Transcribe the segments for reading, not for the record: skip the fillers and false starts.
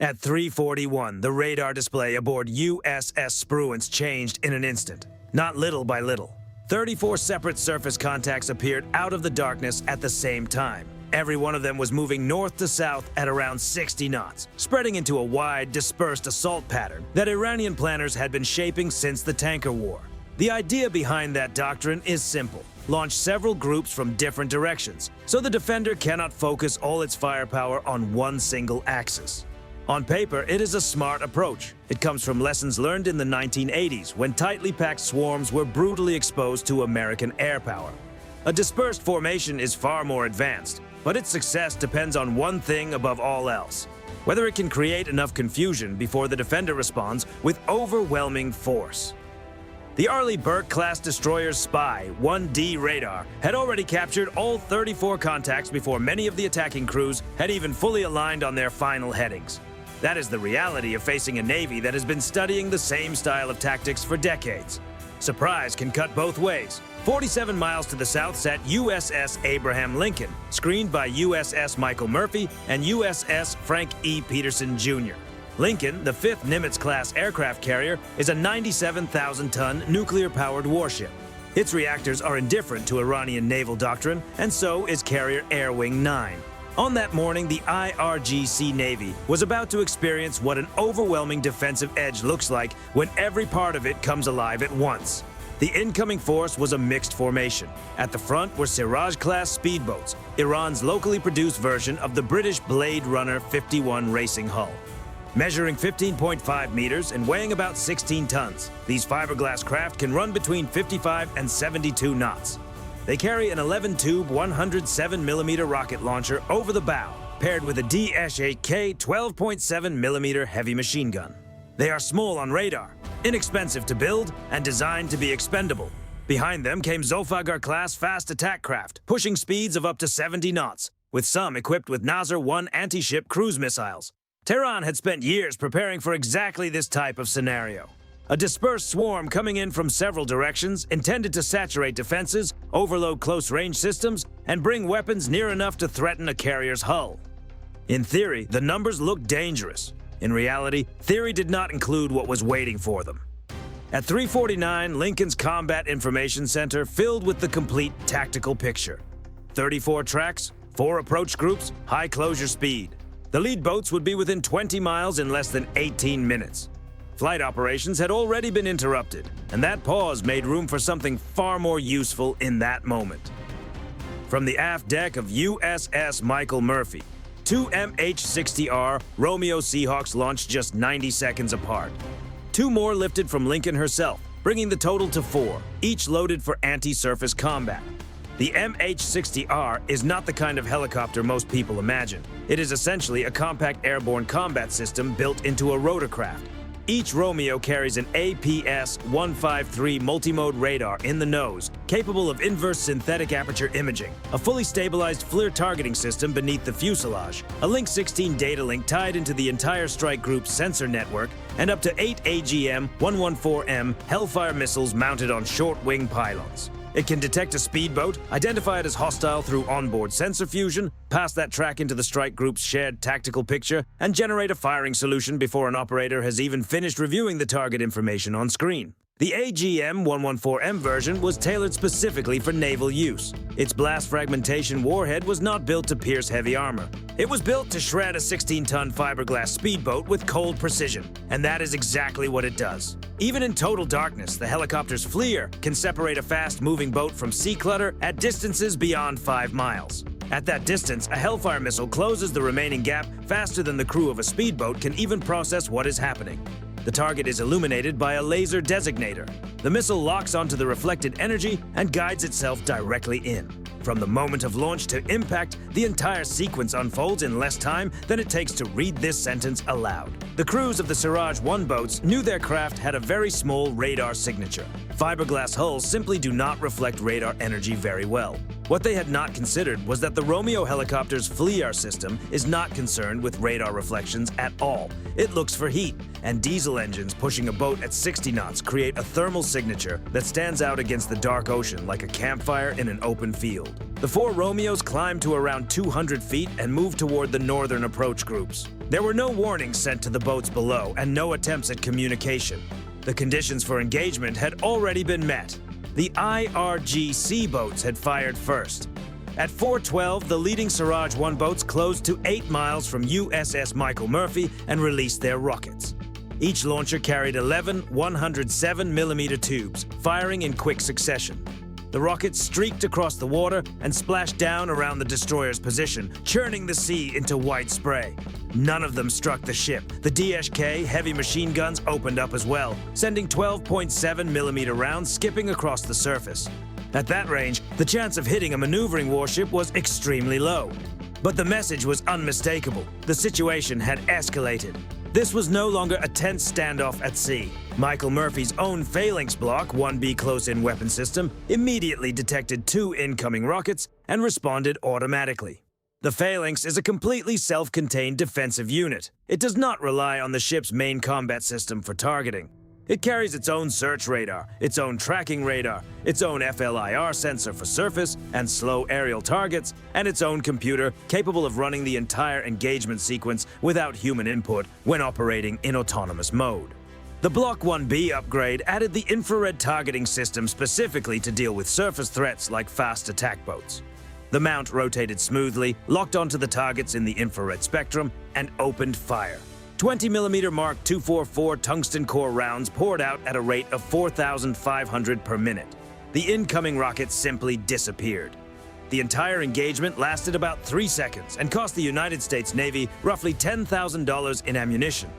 At 3:41, the radar display aboard USS Spruance changed in an instant, not little by little. 34 separate surface contacts appeared out of the darkness at the same time. Every one of them was moving north to south at around 60 knots, spreading into a wide, dispersed assault pattern that Iranian planners had been shaping since the tanker war. The idea behind that doctrine is simple. Launch several groups from different directions, so the defender cannot focus all its firepower on one single axis. On paper, it is a smart approach. It comes from lessons learned in the 1980s when tightly packed swarms were brutally exposed to American air power. A dispersed formation is far more advanced, but its success depends on one thing above all else: whether it can create enough confusion before the defender responds with overwhelming force. The Arleigh Burke-class destroyer's Spy 1D radar had already captured all 34 contacts before many of the attacking crews had even fully aligned on their final headings. That is the reality of facing a Navy that has been studying the same style of tactics for decades. Surprise can cut both ways. 47 miles to the south sat USS Abraham Lincoln, screened by USS Michael Murphy and USS Frank E. Peterson, Jr. Lincoln, the 5th Nimitz-class aircraft carrier, is a 97,000-ton nuclear-powered warship. Its reactors are indifferent to Iranian naval doctrine, and so is Carrier Air Wing 9. On that morning, the IRGC Navy was about to experience what an overwhelming defensive edge looks like when every part of it comes alive at once. The incoming force was a mixed formation. At the front were Siraj-class speedboats, Iran's locally produced version of the British Blade Runner 51 racing hull. Measuring 15.5 meters and weighing about 16 tons, these fiberglass craft can run between 55 and 72 knots. They carry an 11-tube 107mm rocket launcher over the bow, paired with a Dash-8K 12.7mm heavy machine gun. They are small on radar, inexpensive to build, and designed to be expendable. Behind them came Zolfagar-class fast attack craft, pushing speeds of up to 70 knots, with some equipped with Nasr-1 anti-ship cruise missiles. Tehran had spent years preparing for exactly this type of scenario. A dispersed swarm coming in from several directions, intended to saturate defenses, overload close-range systems, and bring weapons near enough to threaten a carrier's hull. In theory, the numbers looked dangerous. In reality, theory did not include what was waiting for them. At 3:49, Lincoln's Combat Information Center filled with the complete tactical picture. 34 tracks, 4 approach groups, high closure speed. The lead boats would be within 20 miles in less than 18 minutes. Flight operations had already been interrupted, and that pause made room for something far more useful in that moment. From the aft deck of USS Michael Murphy, 2 MH-60R Romeo Seahawks launched just 90 seconds apart. 2 more lifted from Lincoln herself, bringing the total to 4, each loaded for anti-surface combat. The MH-60R is not the kind of helicopter most people imagine. It is essentially a compact airborne combat system built into a rotorcraft. Each Romeo carries an APS-153 multimode radar in the nose, capable of inverse synthetic aperture imaging, a fully stabilized FLIR targeting system beneath the fuselage, a Link 16 data link tied into the entire strike group's sensor network, and up to 8 AGM-114M Hellfire missiles mounted on short-wing pylons. It can detect a speedboat, identify it as hostile through onboard sensor fusion, pass that track into the strike group's shared tactical picture, and generate a firing solution before an operator has even finished reviewing the target information on screen. The AGM-114M version was tailored specifically for naval use. Its blast fragmentation warhead was not built to pierce heavy armor. It was built to shred a 16-ton fiberglass speedboat with cold precision, and that is exactly what it does. Even in total darkness, the helicopter's FLIR can separate a fast-moving boat from sea clutter at distances beyond 5 miles. At that distance, a Hellfire missile closes the remaining gap faster than the crew of a speedboat can even process what is happening. The target is illuminated by a laser designator. The missile locks onto the reflected energy and guides itself directly in. From the moment of launch to impact, the entire sequence unfolds in less time than it takes to read this sentence aloud. The crews of the Siraj-1 boats knew their craft had a very small radar signature. Fiberglass hulls simply do not reflect radar energy very well. What they had not considered was that the Romeo helicopter's FLIR system is not concerned with radar reflections at all. It looks for heat, and diesel engines pushing a boat at 60 knots create a thermal signature that stands out against the dark ocean like a campfire in an open field. The 4 Romeos climbed to around 200 feet and moved toward the northern approach groups. There were no warnings sent to the boats below and no attempts at communication. The conditions for engagement had already been met. The IRGC boats had fired first. At 4:12, the leading Siraj 1 boats closed to 8 miles from USS Michael Murphy and released their rockets. Each launcher carried 11 107mm tubes, firing in quick succession. The rockets streaked across the water and splashed down around the destroyer's position, churning the sea into white spray. None of them struck the ship. The DSK heavy machine guns opened up as well, sending 12.7mm rounds skipping across the surface. At that range, the chance of hitting a maneuvering warship was extremely low. But the message was unmistakable. The situation had escalated. This was no longer a tense standoff at sea. Michael Murphy's own Phalanx Block 1B close-in weapon system immediately detected 2 incoming rockets and responded automatically. The Phalanx is a completely self-contained defensive unit. It does not rely on the ship's main combat system for targeting. It carries its own search radar, its own tracking radar, its own FLIR sensor for surface and slow aerial targets, and its own computer capable of running the entire engagement sequence without human input when operating in autonomous mode. The Block 1B upgrade added the infrared targeting system specifically to deal with surface threats like fast attack boats. The mount rotated smoothly, locked onto the targets in the infrared spectrum, and opened fire. 20mm Mark 244 tungsten core rounds poured out at a rate of 4,500 per minute. The incoming rockets simply disappeared. The entire engagement lasted about 3 seconds and cost the United States Navy roughly $10,000 in ammunition.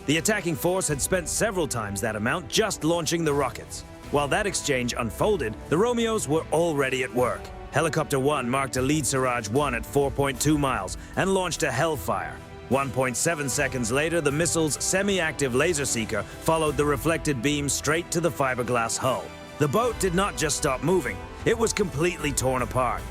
The attacking force had spent several times that amount just launching the rockets. While that exchange unfolded, the Romeos were already at work. Helicopter 1 marked a lead Siraj 1 at 4.2 miles and launched a Hellfire. 1.7 seconds later, the missile's semi-active laser seeker followed the reflected beam straight to the fiberglass hull. The boat did not just stop moving, it was completely torn apart.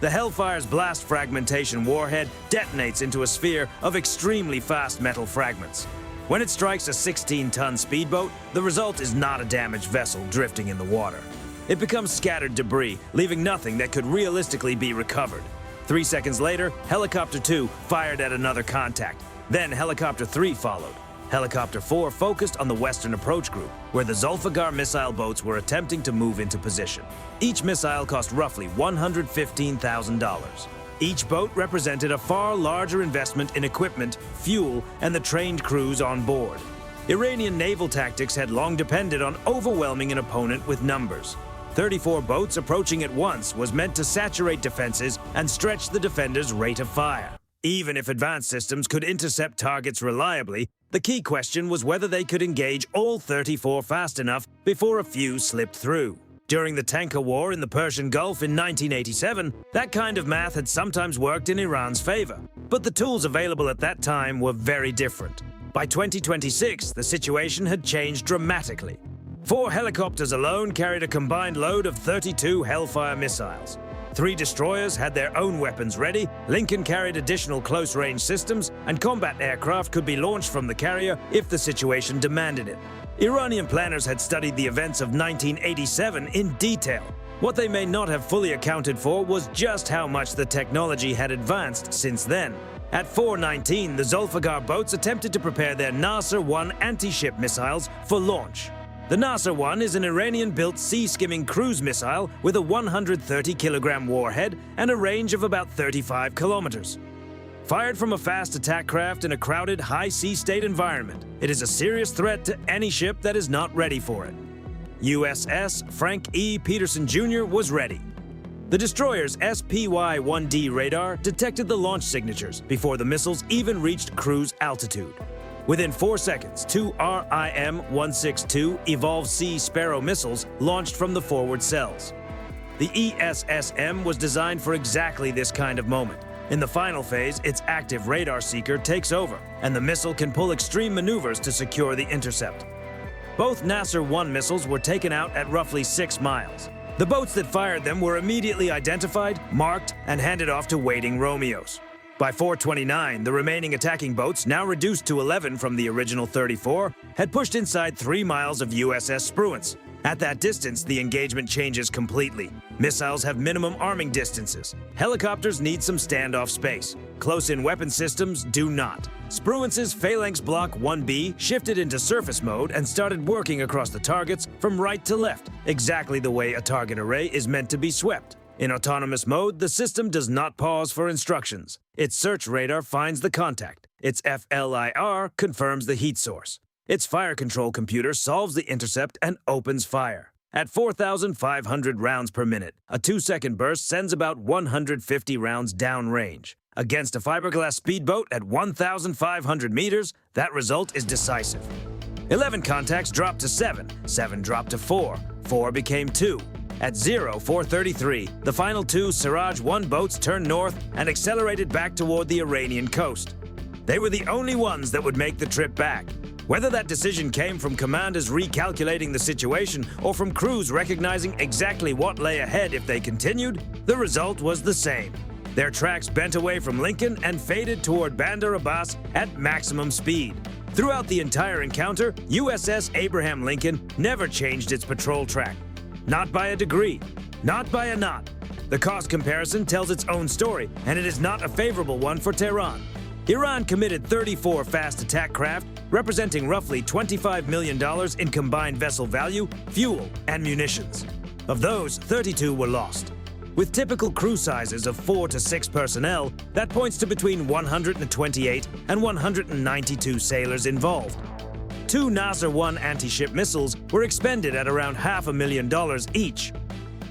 The Hellfire's blast fragmentation warhead detonates into a sphere of extremely fast metal fragments. When it strikes a 16-ton speedboat, the result is not a damaged vessel drifting in the water. It becomes scattered debris, leaving nothing that could realistically be recovered. 3 seconds later, Helicopter 2 fired at another contact. Then Helicopter 3 followed. Helicopter 4 focused on the western approach group, where the Zulfiqar missile boats were attempting to move into position. Each missile cost roughly $115,000. Each boat represented a far larger investment in equipment, fuel, and the trained crews on board. Iranian naval tactics had long depended on overwhelming an opponent with numbers. 34 boats approaching at once was meant to saturate defenses and stretch the defenders' rate of fire. Even if advanced systems could intercept targets reliably, the key question was whether they could engage all 34 fast enough before a few slipped through. During the tanker war in the Persian Gulf in 1987, that kind of math had sometimes worked in Iran's favor. But the tools available at that time were very different. By 2026, the situation had changed dramatically. 4 helicopters alone carried a combined load of 32 Hellfire missiles. 3 destroyers had their own weapons ready, Lincoln carried additional close-range systems, and combat aircraft could be launched from the carrier if the situation demanded it. Iranian planners had studied the events of 1987 in detail. What they may not have fully accounted for was just how much the technology had advanced since then. At 4:19, the Zulfiqar boats attempted to prepare their Nasser-1 anti-ship missiles for launch. The Nasser-1 is an Iranian-built sea-skimming cruise missile with a 130-kilogram warhead and a range of about 35 kilometers. Fired from a fast attack craft in a crowded, high-sea state environment, it is a serious threat to any ship that is not ready for it. USS Frank E. Peterson Jr. was ready. The destroyer's SPY-1D radar detected the launch signatures before the missiles even reached cruise altitude. Within 4 seconds, 2 RIM-162 Evolve C Sparrow missiles launched from the forward cells. The ESSM was designed for exactly this kind of moment. In the final phase, its active radar seeker takes over, and the missile can pull extreme maneuvers to secure the intercept. Both Nasser-1 missiles were taken out at roughly 6 miles. The boats that fired them were immediately identified, marked, and handed off to waiting Romeos. By 4:29, the remaining attacking boats, now reduced to 11 from the original 34, had pushed inside 3 miles of USS Spruance. At that distance, the engagement changes completely. Missiles have minimum arming distances. Helicopters need some standoff space. Close-in weapon systems do not. Spruance's Phalanx Block 1B shifted into surface mode and started working across the targets from right to left, exactly the way a target array is meant to be swept. In autonomous mode, the system does not pause for instructions. Its search radar finds the contact. Its FLIR confirms the heat source. Its fire control computer solves the intercept and opens fire. At 4,500 rounds per minute, a 2-second burst sends about 150 rounds downrange. Against a fiberglass speedboat at 1,500 meters, that result is decisive. 11 contacts dropped to 7, 7 dropped to 4, 4 became 2. At 0433, the final 2 Siraj 1 boats turned north and accelerated back toward the Iranian coast. They were the only ones that would make the trip back. Whether that decision came from commanders recalculating the situation or from crews recognizing exactly what lay ahead if they continued, the result was the same. Their tracks bent away from Lincoln and faded toward Bandar Abbas at maximum speed. Throughout the entire encounter, USS Abraham Lincoln never changed its patrol track. Not by a degree, not by a knot. The cost comparison tells its own story, and it is not a favorable one for Tehran. Iran committed 34 fast attack craft, representing roughly $25 million in combined vessel value, fuel, and munitions. Of those, 32 were lost. With typical crew sizes of 4 to 6 personnel, that points to between 128 and 192 sailors involved. 2 Nasr-1 anti-ship missiles were expended at around $500,000 each.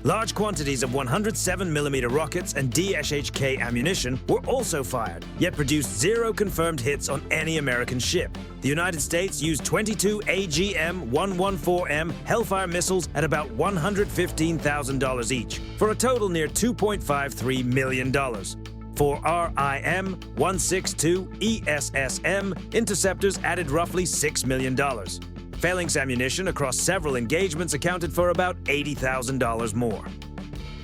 Large quantities of 107mm rockets and DSHK ammunition were also fired, yet produced 0 confirmed hits on any American ship. The United States used 22 AGM-114M Hellfire missiles at about $115,000 each, for a total near $2.53 million. 4 RIM-162 ESSM interceptors added roughly $6 million. Phalanx ammunition across several engagements accounted for about $80,000 more.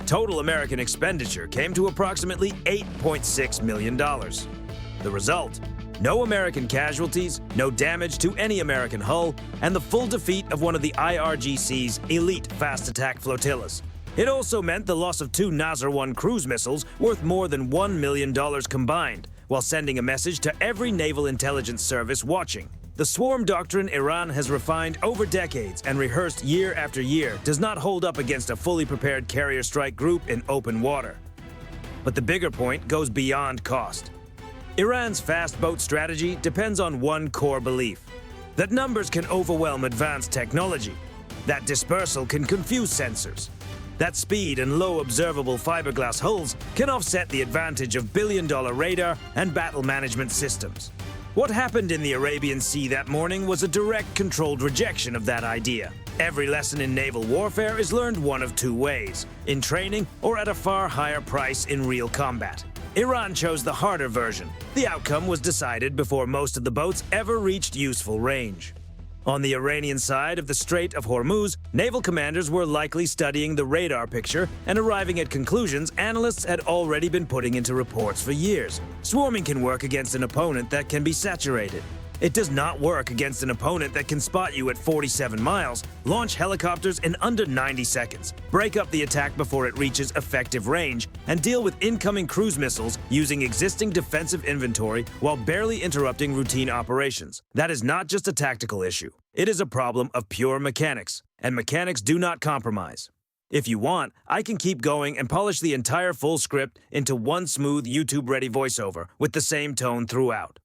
Total American expenditure came to approximately $8.6 million. The result? No American casualties, no damage to any American hull, and the full defeat of one of the IRGC's elite fast attack flotillas. It also meant the loss of 2 Nasr-1 cruise missiles worth more than $1 million combined, while sending a message to every naval intelligence service watching. The swarm doctrine Iran has refined over decades and rehearsed year after year does not hold up against a fully prepared carrier strike group in open water. But the bigger point goes beyond cost. Iran's fast boat strategy depends on one core belief: that numbers can overwhelm advanced technology, that dispersal can confuse sensors, that speed and low observable fiberglass hulls can offset the advantage of billion-dollar radar and battle management systems. What happened in the Arabian Sea that morning was a direct, controlled rejection of that idea. Every lesson in naval warfare is learned one of 2 ways: in training or at a far higher price in real combat. Iran chose the harder version. The outcome was decided before most of the boats ever reached useful range. On the Iranian side of the Strait of Hormuz, naval commanders were likely studying the radar picture and arriving at conclusions analysts had already been putting into reports for years. Swarming can work against an opponent that can be saturated. It does not work against an opponent that can spot you at 47 miles, launch helicopters in under 90 seconds, break up the attack before it reaches effective range, and deal with incoming cruise missiles using existing defensive inventory while barely interrupting routine operations. That is not just a tactical issue. It is a problem of pure mechanics, and mechanics do not compromise. If you want, I can keep going and polish the entire full script into one smooth YouTube-ready voiceover with the same tone throughout.